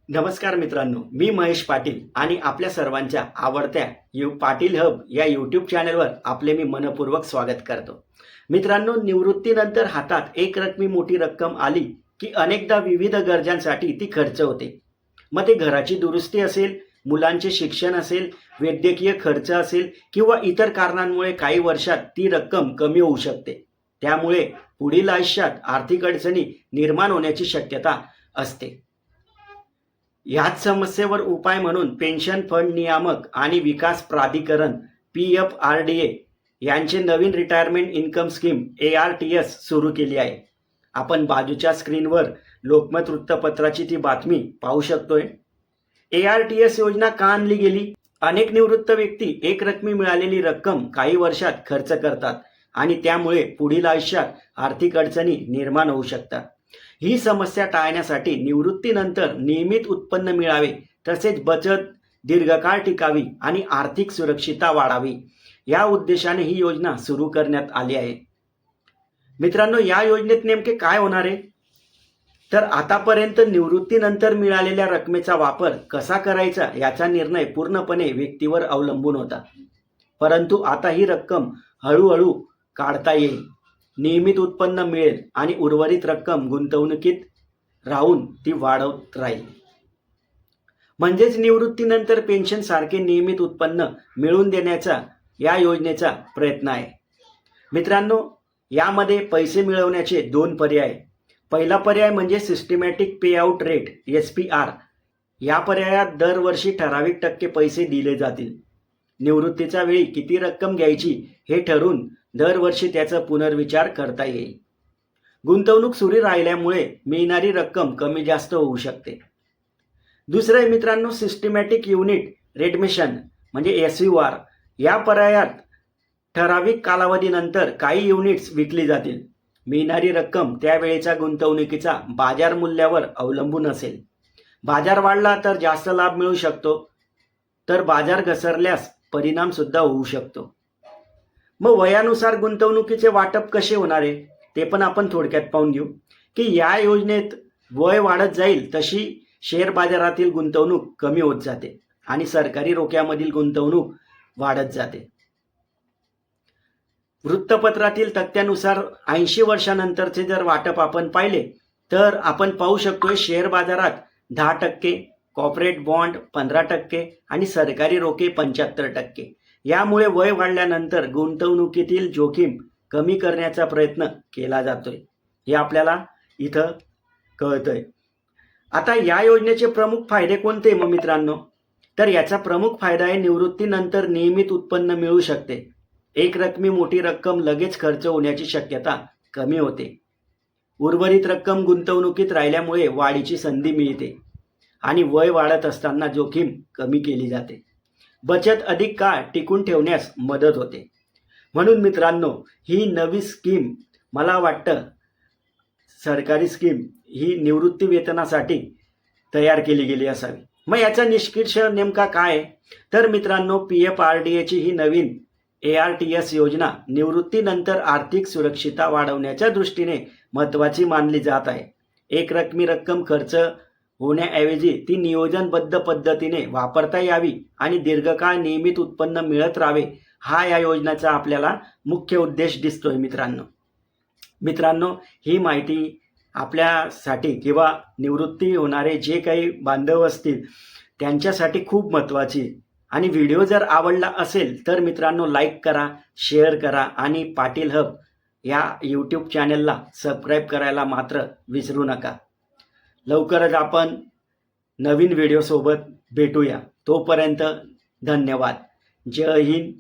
नमस्कार मित्रांनो, मी महेश पाटील आणि आपल्या सर्वांच्या आवडत्या पाटील हब या यूट्यूब चॅनलवर आपले मी मनपूर्वक स्वागत करतो. मित्रांनो, निवृत्तीनंतर हातात एक रकमी मोठी रक्कम आली की अनेकदा विविध गरजांसाठी ती खर्च होते. मग ते घराची दुरुस्ती असेल, मुलांचे शिक्षण असेल, वैद्यकीय खर्च असेल किंवा इतर कारणांमुळे काही वर्षात ती रक्कम कमी होऊ शकते. त्यामुळे पुढील आयुष्यात आर्थिक अडचणी निर्माण होण्याची शक्यता असते. ह्याच समस्येवर उपाय म्हणून पेन्शन फंड नियामक आणि विकास प्राधिकरण PFRDA यांचे नवीन रिटायरमेंट इन्कम स्कीम ARTS सुरू केली आहे. आपण बाजूच्या स्क्रीनवर लोकमत वृत्तपत्राची ती बातमी पाहू शकतोय. ARTS योजना का आणली गेली? अनेक निवृत्त व्यक्ती एक रकमी मिळालेली रक्कम काही वर्षात खर्च करतात आणि त्यामुळे पुढील आयुष्यात आर्थिक अडचणी निर्माण होऊ शकतात. ही समस्या टाळण्यासाठी निवृत्तीनंतर नियमित उत्पन्न मिळावे, तसेच बचत दीर्घकाळ टिकावी आणि आर्थिक सुरक्षितता वाढावी या उद्देशाने ही योजना सुरू करण्यात आली आहे. मित्रांनो, या योजनेत नेमके काय होणार आहे? तर आतापर्यंत निवृत्तीनंतर मिळालेल्या रकमेचा वापर कसा करायचा याचा निर्णय पूर्णपणे व्यक्तीवर अवलंबून होता. परंतु आता ही रक्कम हळूहळू काढता येईल, नियमित उत्पन्न मिळेल आणि उर्वरित रक्कम गुंतवणुकीत राहून ती वाढत राहील. म्हणजेच निवृत्तीनंतर पेन्शन सारखे नियमित उत्पन्न मिळवून देण्याचा या योजनेचा प्रयत्न आहे. मित्रांनो, यामध्ये पैसे मिळवण्याचे दोन पर्याय. पहिला पर्याय म्हणजे सिस्टमॅटिक पे आउट रेट SPR. या पर्यायात दरवर्षी ठराविक टक्के पैसे दिले जातील. निवृत्तीच्या वेळी किती रक्कम घ्यायची हे ठरवून दरवर्षी त्याचा पुनर्विचार करता येईल. गुंतवणूक सुरू राहिल्यामुळे मिळणारी रक्कम कमी जास्त होऊ शकते. दुसरं आहे मित्रांनो, सिस्टमॅटिक युनिट रेडमिशन म्हणजे SUR. या पर्यायात ठराविक कालावधीनंतर काही युनिट्स विकली जातील. मिळणारी रक्कम त्यावेळेच्या गुंतवणुकीचा बाजार मूल्यावर अवलंबून असेल. बाजार वाढला तर जास्त लाभ मिळू शकतो, तर बाजार घसरल्यास परिणाम सुद्धा होऊ शकतो. मग वयानुसार गुंतवणुकीचे वाटप कसे होणार आहे ते पण आपण थोडक्यात पाहून घेऊ की या योजनेत वय वाढत जाईल तशी शेअर बाजारातील गुंतवणूक कमी होत जाते आणि सरकारी रोख्यामधील गुंतवणूक वाढत जाते. वृत्तपत्रातील तक्त्यानुसार 80 वर्षानंतरचे जर वाटप आपण पाहिले तर आपण पाहू शकतोय शेअर बाजारात 10%, कॉर्पोरेट बॉन्ड 15% आणि सरकारी रोखे 75%. यामुळे वय वाढल्यानंतर गुंतवणुकीतील जोखीम कमी करण्याचा प्रयत्न केला जातोय, हे आपल्याला इथं कळतंय. आता या योजनेचे प्रमुख फायदे कोणते मग मित्रांनो? तर याचा प्रमुख फायदा आहे निवृत्तीनंतर नियमित उत्पन्न मिळू शकते. एक रकमी मोठी रक्कम लगेच खर्च होण्याची शक्यता कमी होते. उर्वरित रक्कम गुंतवणुकीत राहिल्यामुळे वाढीची संधी मिळते आणि वय वाढत असताना जोखीम कमी केली जाते. बचत अधिक काळ टिकून ठेवण्यास मदत होते. म्हणून मित्रांनो, ही नवी स्कीम मला वाटतं सरकारी स्कीम ही निवृत्ती वेतनासाठी तयार केली गेली असावी. मग याचा निष्कर्ष नेमका काय आहे? तर मित्रांनो, PFRDAची ही नवीन ARTS योजना निवृत्तीनंतर आर्थिक सुरक्षितता वाढवण्याच्या दृष्टीने महत्त्वाची मानली जात आहे. एक रकमी रक्कम खर्च होण्याऐवजी ती नियोजनबद्ध पद्धतीने वापरता यावी आणि दीर्घकाळ नियमित उत्पन्न मिळत राहावे, हा या योजनेचा आपल्याला मुख्य उद्देश दिसतोय. मित्रांनो, ही माहिती आपल्यासाठी किंवा निवृत्ती होणारे जे काही बांधव असतील त्यांच्यासाठी खूप महत्त्वाची. आणि व्हिडिओ जर आवडला असेल तर मित्रांनो लाईक करा, शेअर करा आणि पाटील हब या यूट्यूब चॅनलला सबस्क्राईब करायला मात्र विसरू नका. लवकरच आपण नवीन व्हिडिओसोबत भेटूया. तोपर्यंत धन्यवाद. जय हिंद.